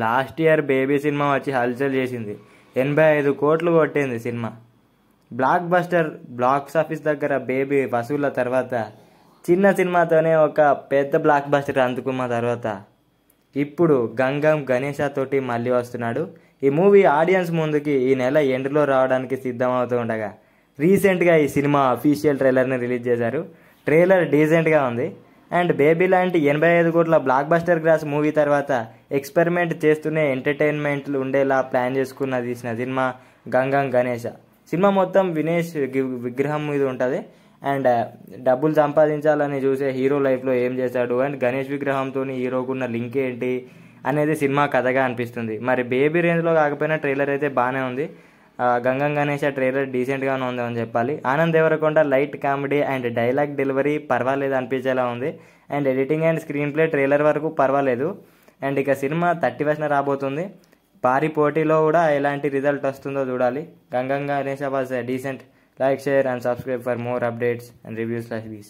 Last year baby cinema వచ్చి హల్చల్ చేసింది. 85 కోట్లు కొట్టింది cinema. Block buster box office దగ్గర బేబీ వసూళ్ల తర్వాత చిన్న సినిమాతోనే ఒక పెద్ద బ్లాక్ బస్టర్ అందుకున్న తర్వాత ఇప్పుడు గంగం గణేష తోటి మళ్ళీ వస్తున్నాడు. ఈ మూవీ ఆడియన్స్ ముందుకి ఈ నెల ఎండ్లో రావడానికి సిద్ధమవుతూ ఉండగా రీసెంట్గా ఈ సినిమా అఫీషియల్ ట్రైలర్ని రిలీజ్ చేశారు. ట్రైలర్ డీసెంట్గా ఉంది. అండ్ బేబీ లాంటి 85 కోట్ల బ్లాక్ బస్టర్ గ్రాస్ మూవీ తర్వాత ఎక్స్పెరిమెంట్ చేస్తూనే ఎంటర్టైన్మెంట్లు ఉండేలా ప్లాన్ చేసుకున్న తీసిన సినిమా గంగం గణేష. సినిమా మొత్తం వినేష్ విగ్రహం మీద ఉంటుంది. అండ్ డబ్బులు సంపాదించాలని చూసే హీరో లైఫ్లో ఏం చేశాడు అండ్ గణేష్ విగ్రహంతో హీరోకున్న లింక్ ఏంటి అనేది సినిమా కథగా అనిపిస్తుంది. మరి బేబీ రేంజ్లో కాకపోయినా ట్రైలర్ అయితే బాగానే ఉంది. గంగం గణేష ట్రైలర్ డీసెంట్గానే ఉంది అని చెప్పాలి. Anand Devarakonda light comedy and dialogue delivery పర్వాలేదు అనిపించేలా ఉంది. And editing and screenplay trailer వరకు పర్వాలేదు. అండ్ ఇక సినిమా 31న రాబోతుంది. భారీ పోటీలో కూడా ఎలాంటి రిజల్ట్ వస్తుందో చూడాలి. Gangam Ganesha was decent. Like, share and subscribe for more updates and reviews like this.